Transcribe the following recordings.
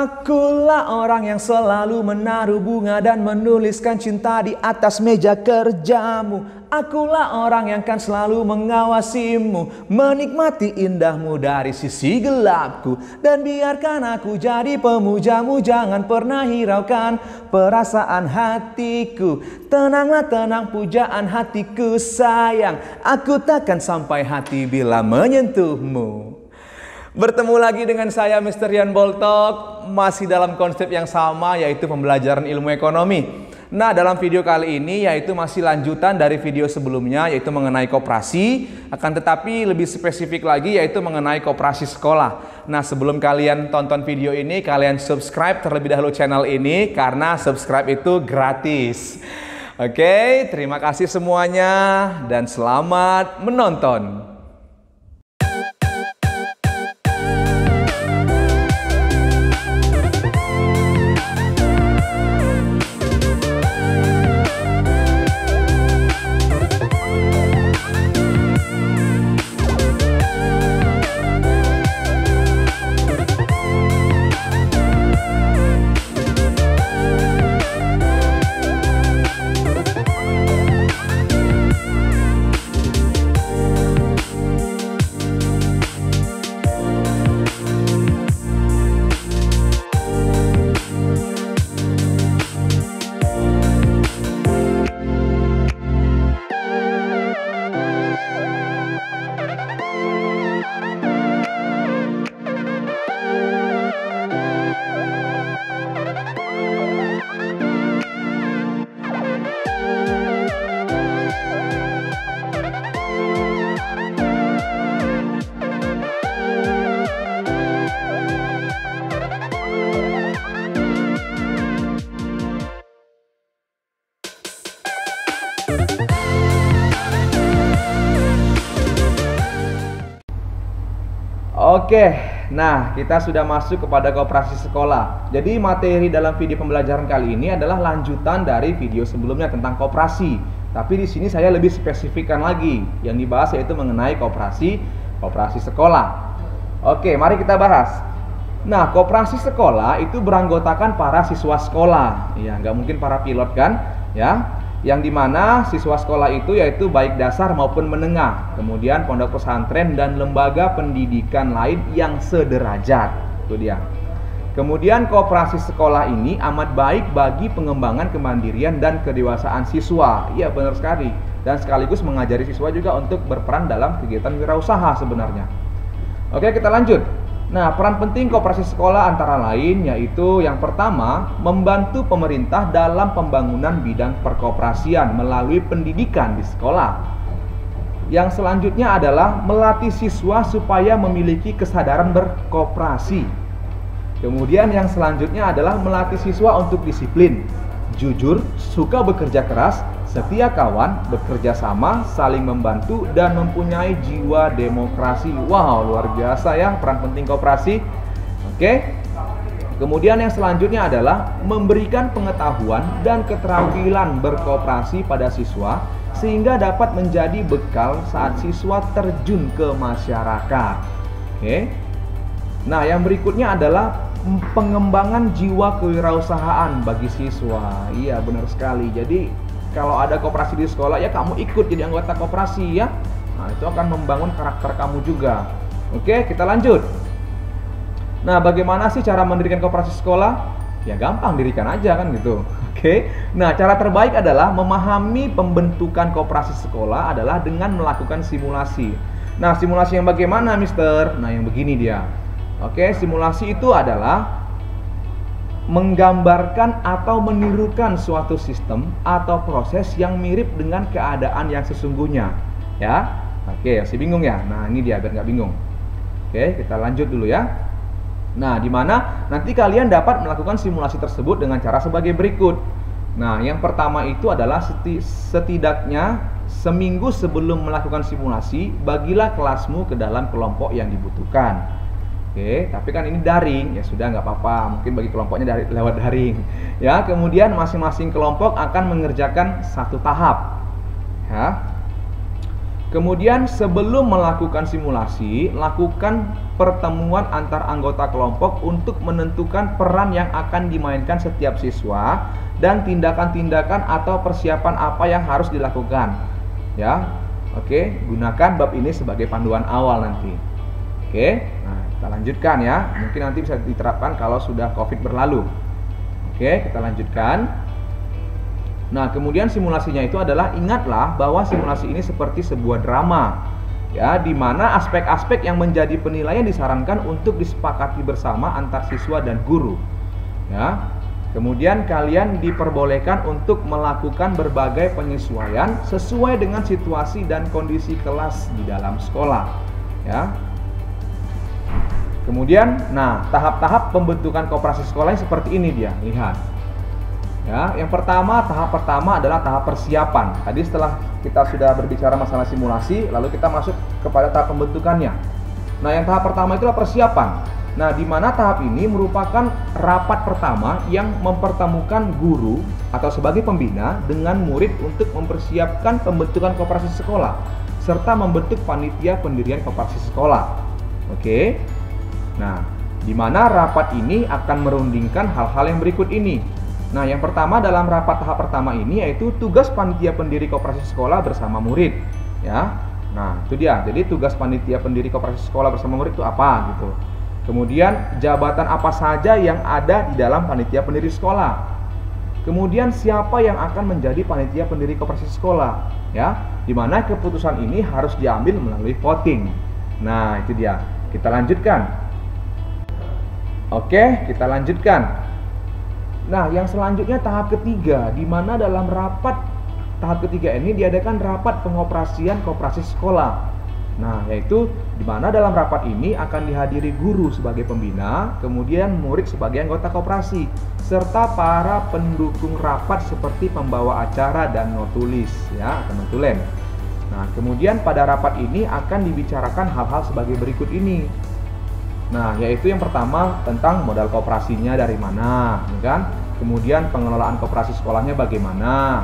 Akulah orang yang selalu menaruh bunga dan menuliskan cinta di atas meja kerjamu. Akulah orang yang kan selalu mengawasimu, menikmati indahmu dari sisi gelapku. Dan biarkan aku jadi pemujamu, jangan pernah hiraukan perasaan hatiku. Tenanglah tenang pujaan hatiku sayang, aku takkan sampai hati bila menyentuhmu. Bertemu lagi dengan saya Mr. Rian Boltok, masih dalam konsep yang sama yaitu pembelajaran ilmu ekonomi. Nah, dalam video kali ini yaitu masih lanjutan dari video sebelumnya yaitu mengenai koperasi, akan tetapi lebih spesifik lagi yaitu mengenai koperasi sekolah. Nah, sebelum kalian tonton video ini, kalian subscribe terlebih dahulu channel ini karena subscribe itu gratis. Oke, terima kasih semuanya dan selamat menonton. Oke, nah kita sudah masuk kepada koperasi sekolah. Jadi materi dalam video pembelajaran kali ini adalah lanjutan dari video sebelumnya tentang koperasi. Tapi di sini saya lebih spesifikkan lagi. Yang dibahas yaitu mengenai koperasi sekolah. Oke, mari kita bahas. Nah, koperasi sekolah itu beranggotakan para siswa sekolah. Ya, nggak mungkin para pilot kan? Ya. Yang dimana siswa sekolah itu yaitu baik dasar maupun menengah, kemudian pondok pesantren dan lembaga pendidikan lain yang sederajat. Itu dia. Kemudian koperasi sekolah ini amat baik bagi pengembangan kemandirian dan kedewasaan siswa. Iya, benar sekali. Dan sekaligus mengajari siswa juga untuk berperan dalam kegiatan wirausaha sebenarnya. Oke, kita lanjut. Nah, peran penting koperasi sekolah antara lain yaitu yang pertama, membantu pemerintah dalam pembangunan bidang perkoperasian melalui pendidikan di sekolah. Yang selanjutnya adalah melatih siswa supaya memiliki kesadaran berkoperasi. Kemudian yang selanjutnya adalah melatih siswa untuk disiplin, jujur, suka bekerja keras, setia kawan, bekerja sama, saling membantu, dan mempunyai jiwa demokrasi. Wow, luar biasa ya peran penting koperasi. Oke. Kemudian yang selanjutnya adalah memberikan pengetahuan dan keterampilan berkoperasi pada siswa sehingga dapat menjadi bekal saat siswa terjun ke masyarakat. Oke. Nah, yang berikutnya adalah pengembangan jiwa kewirausahaan bagi siswa. Iya, benar sekali. Jadi kalau ada koperasi di sekolah, ya kamu ikut jadi anggota koperasi ya. Nah, itu akan membangun karakter kamu juga. Oke, kita lanjut. Nah, bagaimana sih cara mendirikan koperasi sekolah? Ya gampang, dirikan aja kan gitu. Oke. Nah, cara terbaik adalah memahami pembentukan koperasi sekolah adalah dengan melakukan simulasi. Nah, simulasi yang bagaimana, Mister? Nah, yang begini dia. Oke, simulasi itu adalah menggambarkan atau menirukan suatu sistem atau proses yang mirip dengan keadaan yang sesungguhnya. Ya, oke, masih bingung ya? Nah, ini dia biar nggak bingung. Oke, kita lanjut dulu ya. Nah, dimana nanti kalian dapat melakukan simulasi tersebut dengan cara sebagai berikut. Nah, yang pertama itu adalah setidaknya seminggu sebelum melakukan simulasi, bagilah kelasmu ke dalam kelompok yang dibutuhkan. Oke, tapi kan ini daring, ya sudah nggak apa-apa, mungkin bagi kelompoknya lewat daring. Ya, kemudian masing-masing kelompok akan mengerjakan satu tahap. Ya. Kemudian sebelum melakukan simulasi, lakukan pertemuan antar anggota kelompok untuk menentukan peran yang akan dimainkan setiap siswa dan tindakan-tindakan atau persiapan apa yang harus dilakukan. Ya, oke, gunakan bab ini sebagai panduan awal nanti. Oke, nah kita lanjutkan ya. Mungkin nanti bisa diterapkan kalau sudah COVID berlalu. Oke, kita lanjutkan. Nah, kemudian simulasinya itu adalah, ingatlah bahwa simulasi ini seperti sebuah drama, ya, di mana aspek-aspek yang menjadi penilaian disarankan untuk disepakati bersama antar siswa dan guru. Ya, kemudian kalian diperbolehkan untuk melakukan berbagai penyesuaian sesuai dengan situasi dan kondisi kelas di dalam sekolah. Ya. Kemudian, nah, tahap-tahap pembentukan koperasi sekolah seperti ini dia, lihat. Ya, yang pertama, tahap pertama adalah tahap persiapan. Tadi setelah kita sudah berbicara masalah simulasi, lalu kita masuk kepada tahap pembentukannya. Nah, yang tahap pertama itulah persiapan. Nah, di mana tahap ini merupakan rapat pertama yang mempertemukan guru atau sebagai pembina dengan murid untuk mempersiapkan pembentukan koperasi sekolah serta membentuk panitia pendirian koperasi sekolah. Oke. Nah, di mana rapat ini akan merundingkan hal-hal yang berikut ini. Nah, yang pertama dalam rapat tahap pertama ini yaitu tugas panitia pendiri koperasi sekolah bersama murid, ya. Nah, itu dia. Jadi tugas panitia pendiri koperasi sekolah bersama murid itu apa gitu. Kemudian jabatan apa saja yang ada di dalam panitia pendiri sekolah. Kemudian siapa yang akan menjadi panitia pendiri koperasi sekolah, ya. Di mana keputusan ini harus diambil melalui voting. Nah, itu dia. Kita lanjutkan. Oke, kita lanjutkan. Nah, yang selanjutnya tahap ketiga, di mana dalam rapat tahap ketiga ini diadakan rapat pengoperasian koperasi sekolah. Nah, yaitu di mana dalam rapat ini akan dihadiri guru sebagai pembina, kemudian murid sebagai anggota koperasi, serta para pendukung rapat seperti pembawa acara dan notulis, ya, atau notulen. Nah, kemudian pada rapat ini akan dibicarakan hal-hal sebagai berikut ini. Nah, yaitu yang pertama tentang modal koperasinya dari mana, kan? Kemudian pengelolaan koperasi sekolahnya bagaimana?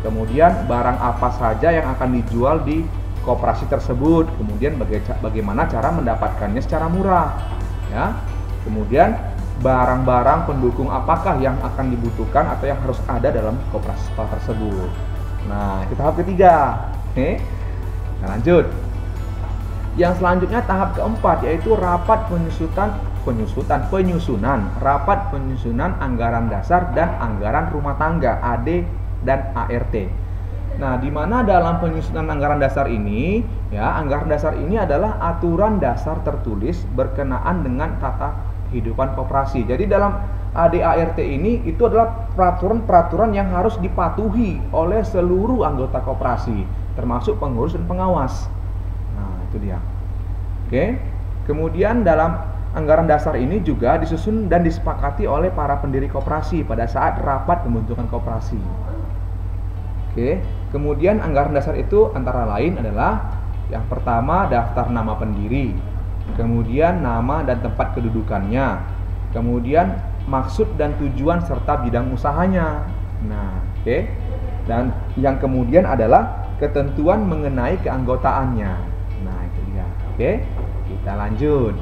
Kemudian barang apa saja yang akan dijual di koperasi tersebut? Kemudian bagaimana cara mendapatkannya secara murah? Ya. Kemudian barang-barang pendukung apakah yang akan dibutuhkan atau yang harus ada dalam koperasi sekolah tersebut? Nah, itu tahap ketiga. Oke. Nah, lanjut. Yang selanjutnya tahap keempat yaitu rapat rapat penyusunan anggaran dasar dan anggaran rumah tangga AD dan ART. Nah, di mana dalam penyusunan anggaran dasar ini, ya, anggaran dasar ini adalah aturan dasar tertulis berkenaan dengan tata kehidupan koperasi. Jadi dalam AD ART ini itu adalah peraturan-peraturan yang harus dipatuhi oleh seluruh anggota koperasi, termasuk pengurus dan pengawas. Itu dia. Oke. Kemudian dalam anggaran dasar ini juga disusun dan disepakati oleh para pendiri koperasi pada saat rapat pembentukan koperasi. Oke. Kemudian anggaran dasar itu antara lain adalah yang pertama daftar nama pendiri, kemudian nama dan tempat kedudukannya, kemudian maksud dan tujuan serta bidang usahanya. Nah, oke. Dan yang kemudian adalah ketentuan mengenai keanggotaannya. Oke, kita lanjut.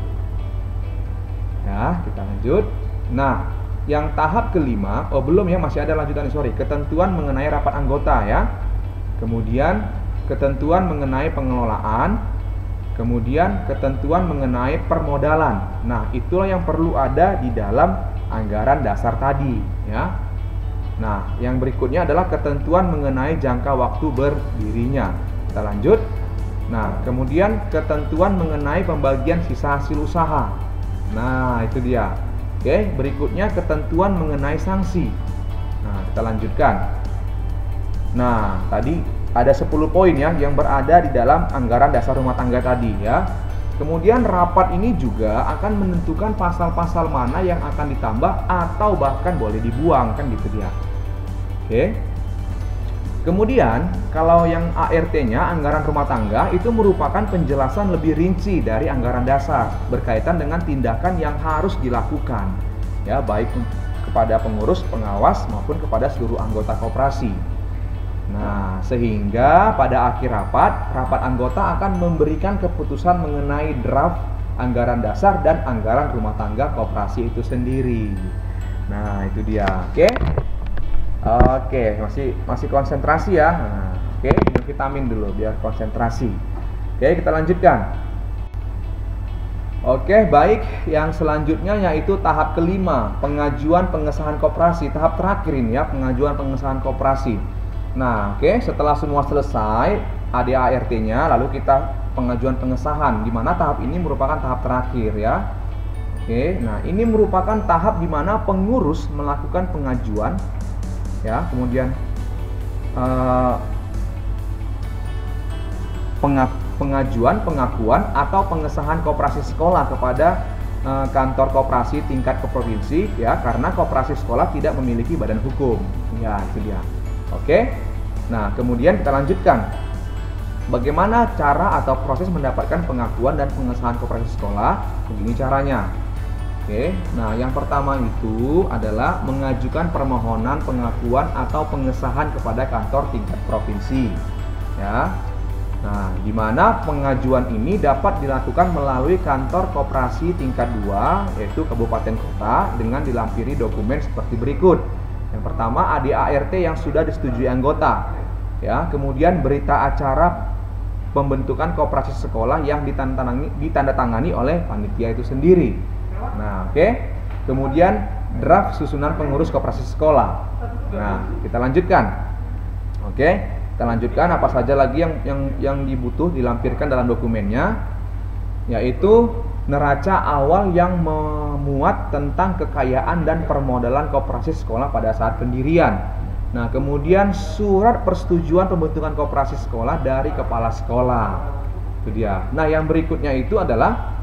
Ya, kita lanjut. Nah, yang tahap kelima, belum ya, masih ada lanjutan, sorry. Ketentuan mengenai rapat anggota ya. Kemudian ketentuan mengenai pengelolaan, kemudian ketentuan mengenai permodalan. Nah, itulah yang perlu ada di dalam anggaran dasar tadi ya. Nah, yang berikutnya adalah ketentuan mengenai jangka waktu berdirinya. Kita lanjut. Nah, kemudian ketentuan mengenai pembagian sisa hasil usaha. Nah, itu dia. Oke, berikutnya ketentuan mengenai sanksi. Nah, kita lanjutkan. Nah, tadi ada 10 poin ya yang berada di dalam anggaran dasar rumah tangga tadi ya. Kemudian rapat ini juga akan menentukan pasal-pasal mana yang akan ditambah atau bahkan boleh dibuang, kan gitu dia. Oke. Kemudian, kalau yang ART-nya, anggaran rumah tangga, itu merupakan penjelasan lebih rinci dari anggaran dasar berkaitan dengan tindakan yang harus dilakukan, ya, baik kepada pengurus, pengawas, maupun kepada seluruh anggota koperasi. Nah, sehingga pada akhir rapat anggota akan memberikan keputusan mengenai draft anggaran dasar dan anggaran rumah tangga koperasi itu sendiri. Nah, itu dia. Oke, masih konsentrasi ya. Nah, minum vitamin dulu biar konsentrasi. Kita lanjutkan. Baik, yang selanjutnya yaitu tahap kelima, pengajuan pengesahan koperasi. Tahap terakhir ini ya, pengajuan pengesahan koperasi. Nah, setelah semua selesai ADART-nya, lalu kita pengajuan pengesahan, di mana tahap ini merupakan tahap terakhir ya. Nah ini merupakan tahap di mana pengurus melakukan pengajuan ya, kemudian pengakuan atau pengesahan koperasi sekolah kepada kantor koperasi tingkat provinsi ya, karena koperasi sekolah tidak memiliki badan hukum ya, itu dia. Nah kemudian kita lanjutkan bagaimana cara atau proses mendapatkan pengakuan dan pengesahan koperasi sekolah. Begini caranya. Nah yang pertama itu adalah mengajukan permohonan pengakuan atau pengesahan kepada kantor tingkat provinsi ya. Nah, di mana pengajuan ini dapat dilakukan melalui kantor koperasi tingkat 2 yaitu kabupaten kota dengan dilampiri dokumen seperti berikut. Yang pertama ADART yang sudah disetujui anggota ya, kemudian berita acara pembentukan koperasi sekolah yang ditandatangani oleh panitia itu sendiri. Nah, kemudian draft susunan pengurus koperasi sekolah. Nah, kita lanjutkan. Kita lanjutkan apa saja lagi yang dibutuh dilampirkan dalam dokumennya, yaitu neraca awal yang memuat tentang kekayaan dan permodalan koperasi sekolah pada saat pendirian. Nah, kemudian surat persetujuan pembentukan koperasi sekolah dari kepala sekolah. Itu dia. Nah, yang berikutnya itu adalah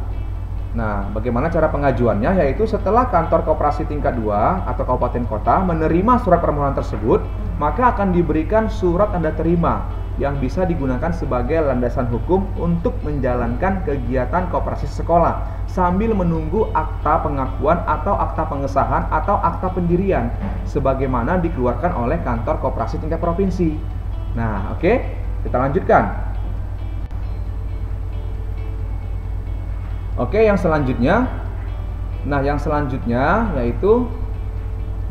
bagaimana cara pengajuannya, yaitu setelah kantor koperasi tingkat 2 atau kabupaten kota menerima surat permohonan tersebut, maka akan diberikan surat tanda terima yang bisa digunakan sebagai landasan hukum untuk menjalankan kegiatan koperasi sekolah sambil menunggu akta pengakuan atau akta pengesahan atau akta pendirian sebagaimana dikeluarkan oleh kantor koperasi tingkat provinsi. Nah, kita lanjutkan. Yang selanjutnya. Nah, yang selanjutnya yaitu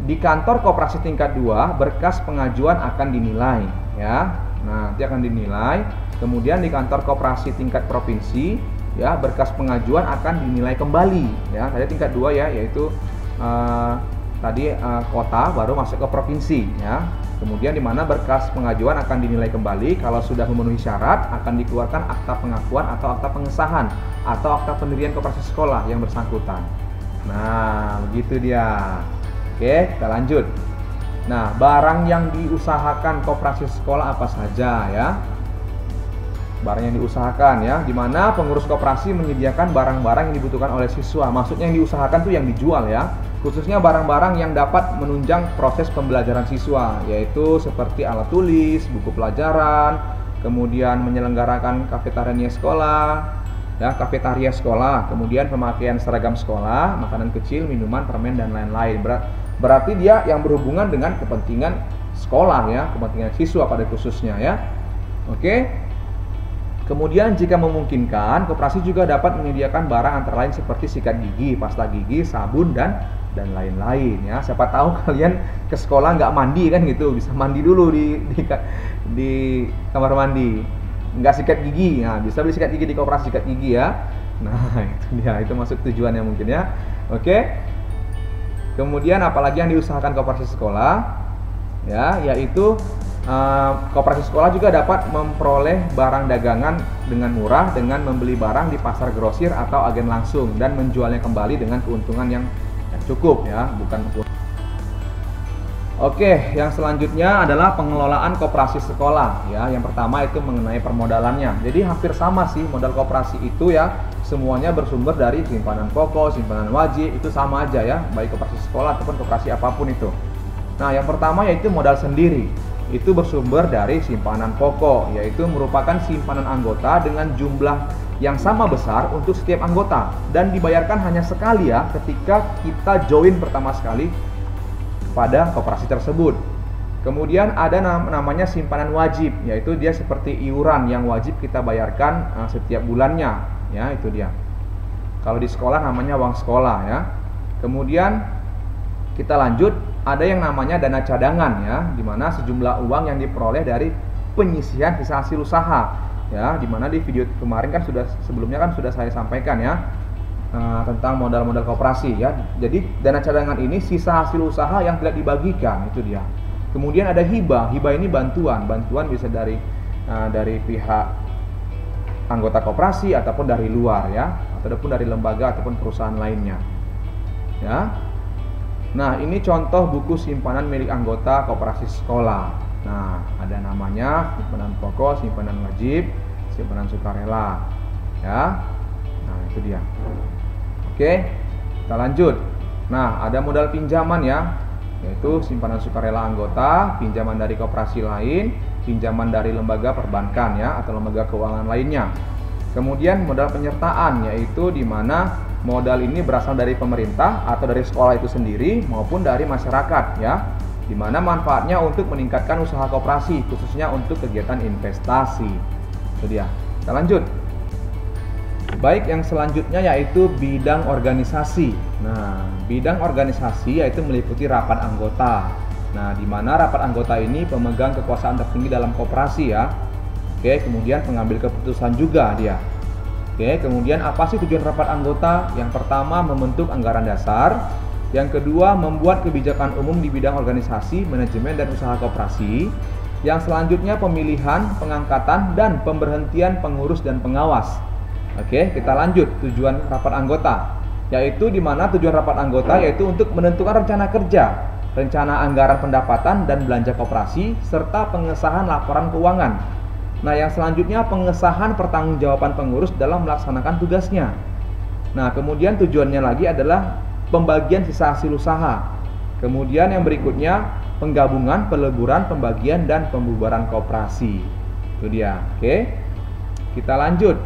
di kantor koperasi tingkat 2 berkas pengajuan akan dinilai ya. Nah, nanti akan dinilai. Kemudian di kantor koperasi tingkat provinsi ya, berkas pengajuan akan dinilai kembali ya. Tadi tingkat 2 ya, yaitu kota baru masuk ke provinsi ya. Kemudian di mana berkas pengajuan akan dinilai kembali, kalau sudah memenuhi syarat akan dikeluarkan akta pengakuan atau akta pengesahan atau akta pendirian koperasi sekolah yang bersangkutan. Nah, begitu dia. Kita lanjut. Nah, barang yang diusahakan koperasi sekolah apa saja ya? Barang yang diusahakan ya, dimana pengurus koperasi menyediakan barang-barang yang dibutuhkan oleh siswa. Maksudnya yang diusahakan tuh yang dijual ya, khususnya barang-barang yang dapat menunjang proses pembelajaran siswa, yaitu seperti alat tulis, buku pelajaran, kemudian menyelenggarakan kafetaria sekolah, kemudian pemakaian seragam sekolah, makanan kecil, minuman, permen dan lain-lain. Berarti dia yang berhubungan dengan kepentingan sekolah ya, kepentingan siswa pada khususnya ya. Kemudian jika memungkinkan, koperasi juga dapat menyediakan barang antara lain seperti sikat gigi, pasta gigi, sabun dan lain-lain ya. Siapa tahu kalian ke sekolah nggak mandi kan gitu, bisa mandi dulu di kamar mandi, nggak sikat gigi, nah bisa beli sikat gigi di koperasi sikat gigi ya. Nah itu dia, itu maksud tujuannya mungkin ya. Kemudian apalagi yang diusahakan koperasi sekolah ya, yaitu koperasi sekolah juga dapat memperoleh barang dagangan dengan murah dengan membeli barang di pasar grosir atau agen langsung dan menjualnya kembali dengan keuntungan yang cukup ya, yang selanjutnya adalah pengelolaan koperasi sekolah ya. Yang pertama itu mengenai permodalannya. Jadi hampir sama sih modal koperasi itu ya, semuanya bersumber dari simpanan pokok, simpanan wajib, itu sama aja ya, baik koperasi sekolah ataupun koperasi apapun itu. Nah, yang pertama yaitu modal sendiri. Itu bersumber dari simpanan pokok, yaitu merupakan simpanan anggota dengan jumlah yang sama besar untuk setiap anggota dan dibayarkan hanya sekali ya, ketika kita join pertama sekali pada koperasi tersebut. Kemudian ada namanya simpanan wajib, yaitu dia seperti iuran yang wajib kita bayarkan setiap bulannya, ya itu dia. Kalau di sekolah namanya uang sekolah ya. Kemudian kita lanjut, ada yang namanya dana cadangan ya, di mana sejumlah uang yang diperoleh dari penyisihan sisa hasil usaha ya, di mana di video kemarin kan sebelumnya sudah saya sampaikan ya tentang modal-modal koperasi ya. Jadi dana cadangan ini sisa hasil usaha yang tidak dibagikan, itu dia. Kemudian ada hibah. Hibah ini bantuan bisa dari pihak anggota koperasi ataupun dari luar ya, ataupun dari lembaga ataupun perusahaan lainnya. Ya. Nah, ini contoh buku simpanan milik anggota koperasi sekolah. Nah, ada namanya simpanan pokok, simpanan wajib, simpanan sukarela. Ya. Nah, itu dia. Oke, kita lanjut. Nah, ada modal pinjaman ya, yaitu simpanan sukarela anggota, pinjaman dari koperasi lain, pinjaman dari lembaga perbankan ya, atau lembaga keuangan lainnya. Kemudian modal penyertaan, yaitu di mana modal ini berasal dari pemerintah atau dari sekolah itu sendiri maupun dari masyarakat ya, di mana manfaatnya untuk meningkatkan usaha koperasi, khususnya untuk kegiatan investasi. Itu dia. Kita lanjut. Baik, yang selanjutnya yaitu bidang organisasi. Nah, bidang organisasi yaitu meliputi rapat anggota. Nah, di mana rapat anggota ini pemegang kekuasaan tertinggi dalam koperasi ya. Oke, kemudian pengambil keputusan juga dia. Oke, kemudian apa sih tujuan rapat anggota? Yang pertama, membentuk anggaran dasar. Yang kedua, membuat kebijakan umum di bidang organisasi, manajemen dan usaha koperasi. Yang selanjutnya, pemilihan, pengangkatan dan pemberhentian pengurus dan pengawas. Oke, kita lanjut tujuan rapat anggota, yaitu di mana tujuan rapat anggota yaitu untuk menentukan rencana kerja, rencana anggaran pendapatan dan belanja koperasi, serta pengesahan laporan keuangan. Nah, yang selanjutnya pengesahan pertanggungjawaban pengurus dalam melaksanakan tugasnya. Nah, kemudian tujuannya lagi adalah pembagian sisa hasil usaha. Kemudian yang berikutnya penggabungan, peleburan, pembagian dan pembubaran koperasi. Itu dia. Oke, kita lanjut.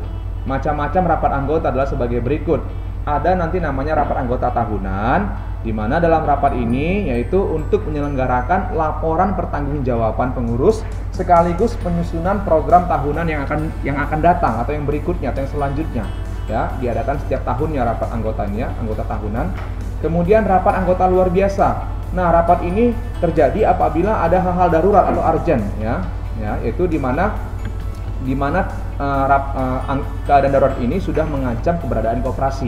Macam-macam rapat anggota adalah sebagai berikut. Ada nanti namanya rapat anggota tahunan, di mana dalam rapat ini yaitu untuk menyelenggarakan laporan pertanggungjawaban pengurus sekaligus penyusunan program tahunan yang akan datang atau yang berikutnya atau yang selanjutnya. Ya, diadakan setiap tahunnya rapat anggotanya, anggota tahunan. Kemudian rapat anggota luar biasa. Nah, rapat ini terjadi apabila ada hal-hal darurat atau urgent ya, yaitu di mana keadaan darurat ini sudah mengancam keberadaan koperasi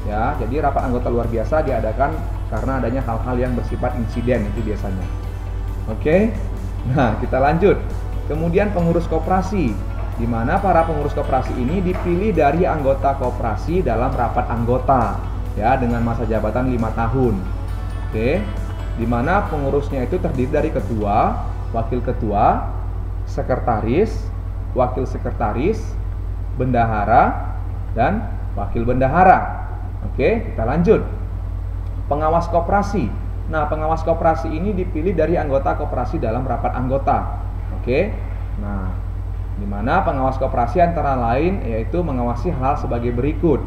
ya. Jadi rapat anggota luar biasa diadakan karena adanya hal-hal yang bersifat insiden itu biasanya. Oke, nah kita lanjut. Kemudian pengurus koperasi, di mana para pengurus koperasi ini dipilih dari anggota koperasi dalam rapat anggota ya, dengan masa jabatan 5 tahun. Oke, di mana pengurusnya itu terdiri dari ketua, wakil ketua, sekretaris, wakil sekretaris, bendahara, dan wakil bendahara. Oke, kita lanjut. Pengawas koperasi. Nah, pengawas koperasi ini dipilih dari anggota koperasi dalam rapat anggota. Oke. Nah, di mana pengawas koperasi antara lain yaitu mengawasi hal sebagai berikut,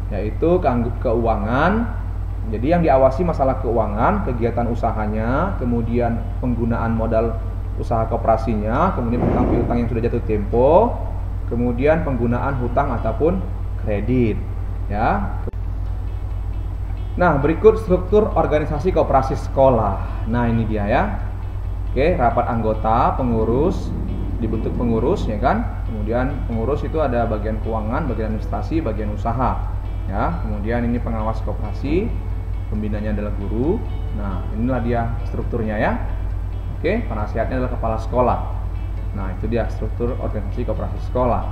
yaitu keuangan. Jadi yang diawasi masalah keuangan, kegiatan usahanya, kemudian penggunaan modal usaha koperasinya, kemudian hutang-hutang yang sudah jatuh tempo, kemudian penggunaan hutang ataupun kredit ya. Nah, berikut struktur organisasi koperasi sekolah. Nah, ini dia ya. Oke, rapat anggota, pengurus, dibentuk pengurus ya kan. Kemudian pengurus itu ada bagian keuangan, bagian administrasi, bagian usaha ya. Kemudian ini pengawas koperasi, pembinanya adalah guru. Nah, inilah dia strukturnya ya. Oke, penasihatnya adalah kepala sekolah. Nah, itu dia struktur organisasi koperasi sekolah.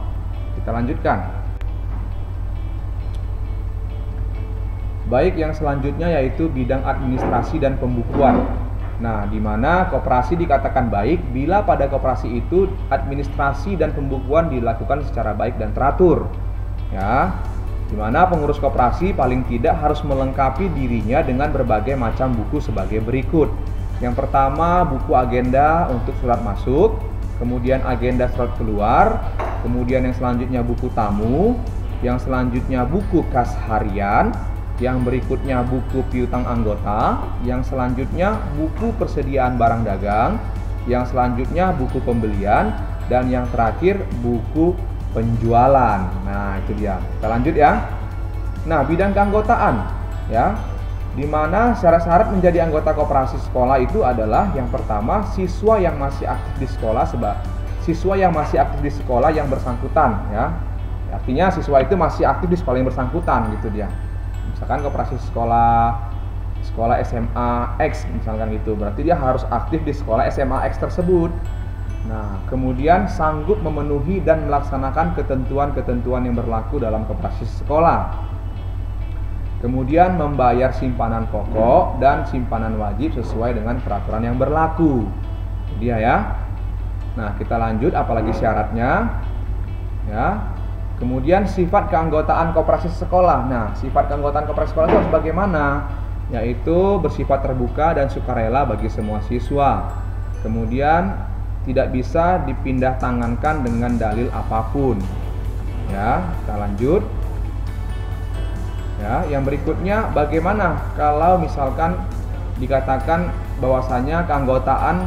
Kita lanjutkan. Baik, yang selanjutnya yaitu bidang administrasi dan pembukuan. Nah, di mana koperasi dikatakan baik bila pada koperasi itu administrasi dan pembukuan dilakukan secara baik dan teratur. Ya, di mana pengurus koperasi paling tidak harus melengkapi dirinya dengan berbagai macam buku sebagai berikut. Yang pertama, buku agenda untuk surat masuk, kemudian agenda surat keluar, kemudian yang selanjutnya buku tamu, yang selanjutnya buku kas harian, yang berikutnya buku piutang anggota, yang selanjutnya buku persediaan barang dagang, yang selanjutnya buku pembelian, dan yang terakhir buku penjualan. Nah, itu dia. Kita lanjut ya. Nah, bidang keanggotaan ya. Di mana syarat-syarat menjadi anggota koperasi sekolah itu adalah yang pertama, siswa yang masih aktif di sekolah yang bersangkutan ya. Artinya siswa itu masih aktif di sekolah yang bersangkutan gitu dia. Misalkan koperasi sekolah SMA X misalkan gitu, berarti dia harus aktif di sekolah SMA X tersebut. Nah, kemudian sanggup memenuhi dan melaksanakan ketentuan-ketentuan yang berlaku dalam koperasi sekolah. Kemudian membayar simpanan pokok dan simpanan wajib sesuai dengan peraturan yang berlaku. Dia ya. Nah, kita lanjut apalagi syaratnya. Ya. Kemudian sifat keanggotaan koperasi sekolah. Nah, sifat keanggotaan koperasi sekolah itu harus bagaimana? Yaitu bersifat terbuka dan sukarela bagi semua siswa. Kemudian tidak bisa dipindah tangankan dengan dalil apapun. Ya, kita lanjut. Ya, yang berikutnya bagaimana kalau misalkan dikatakan bahwasanya keanggotaan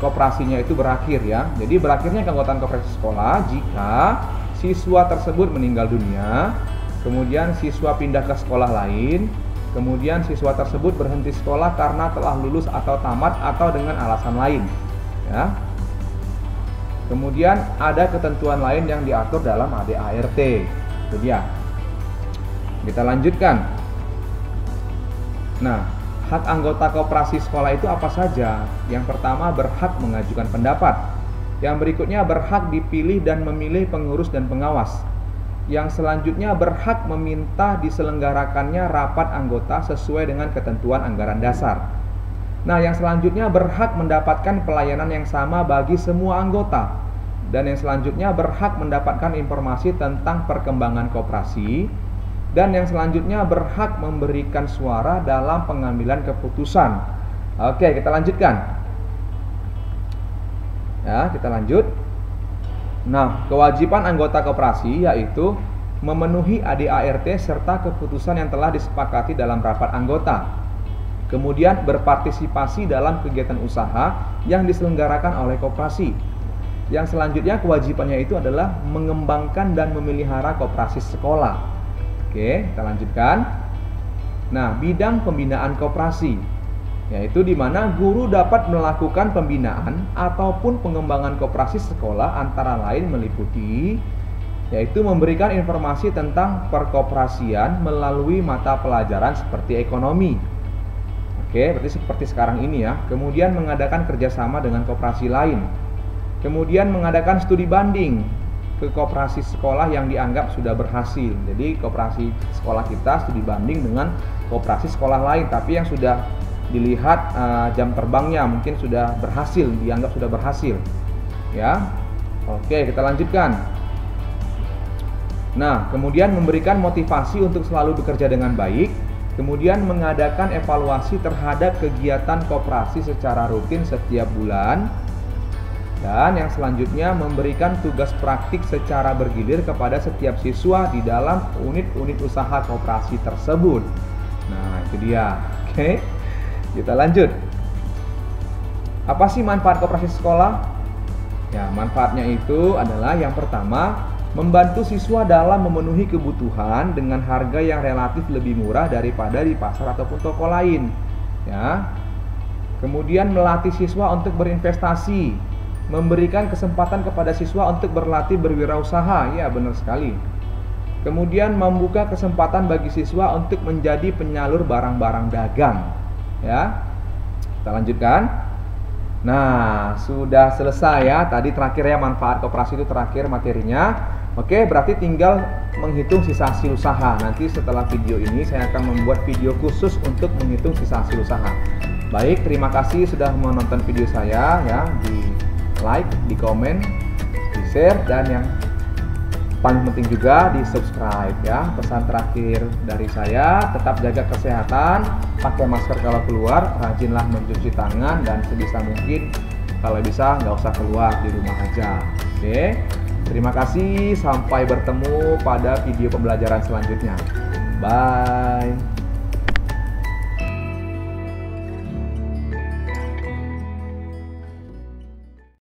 koperasinya itu berakhir ya. Jadi berakhirnya keanggotaan koperasi sekolah jika siswa tersebut meninggal dunia, kemudian siswa pindah ke sekolah lain, kemudian siswa tersebut berhenti sekolah karena telah lulus atau tamat atau dengan alasan lain ya. Kemudian ada ketentuan lain yang diatur dalam ADART. Itu dia. Kita lanjutkan. Nah, hak anggota koperasi sekolah itu apa saja? Yang pertama, berhak mengajukan pendapat. Yang berikutnya, berhak dipilih dan memilih pengurus dan pengawas. Yang selanjutnya, berhak meminta diselenggarakannya rapat anggota sesuai dengan ketentuan anggaran dasar. Nah, yang selanjutnya, berhak mendapatkan pelayanan yang sama bagi semua anggota. Dan yang selanjutnya, berhak mendapatkan informasi tentang perkembangan koperasi. Dan yang selanjutnya, berhak memberikan suara dalam pengambilan keputusan. Oke, kita lanjutkan. Ya, kita lanjut. Nah, kewajiban anggota koperasi yaitu memenuhi ADART serta keputusan yang telah disepakati dalam rapat anggota. Kemudian berpartisipasi dalam kegiatan usaha yang diselenggarakan oleh koperasi. Yang selanjutnya kewajibannya itu adalah mengembangkan dan memelihara koperasi sekolah. Oke, kita lanjutkan. Nah, bidang pembinaan koperasi, yaitu di mana guru dapat melakukan pembinaan ataupun pengembangan koperasi sekolah antara lain meliputi, yaitu memberikan informasi tentang perkoperasian melalui mata pelajaran seperti ekonomi. Oke, berarti seperti sekarang ini ya. Kemudian mengadakan kerjasama dengan koperasi lain. Kemudian mengadakan studi banding ke koperasi sekolah yang dianggap sudah berhasil. Jadi koperasi sekolah kita studi banding dengan koperasi sekolah lain, tapi yang sudah dilihat jam terbangnya mungkin sudah berhasil, dianggap sudah berhasil. Ya, oke, kita lanjutkan. Nah, kemudian memberikan motivasi untuk selalu bekerja dengan baik. Kemudian mengadakan evaluasi terhadap kegiatan koperasi secara rutin setiap bulan. Dan yang selanjutnya memberikan tugas praktik secara bergilir kepada setiap siswa di dalam unit-unit usaha koperasi tersebut. Nah, itu dia. Oke, kita lanjut. Apa sih manfaat koperasi sekolah? Ya, manfaatnya itu adalah yang pertama, membantu siswa dalam memenuhi kebutuhan dengan harga yang relatif lebih murah daripada di pasar ataupun toko lain. Ya. Kemudian melatih siswa untuk berinvestasi. Memberikan kesempatan kepada siswa untuk berlatih berwirausaha. Ya, benar sekali. Kemudian membuka kesempatan bagi siswa untuk menjadi penyalur barang-barang dagang. Ya, kita lanjutkan. Nah, sudah selesai ya. Tadi terakhir ya, manfaat koperasi itu terakhir materinya. Oke, berarti tinggal menghitung sisa hasil usaha. Nanti setelah video ini saya akan membuat video khusus untuk menghitung sisa hasil usaha. Baik, terima kasih sudah menonton video saya ya. Di like, di komen, di share, dan yang paling penting juga di subscribe ya. Pesan terakhir dari saya, tetap jaga kesehatan, pakai masker kalau keluar, rajinlah mencuci tangan, dan sebisa mungkin kalau bisa nggak usah keluar, di rumah aja. Oke, terima kasih, sampai bertemu pada video pembelajaran selanjutnya. Bye.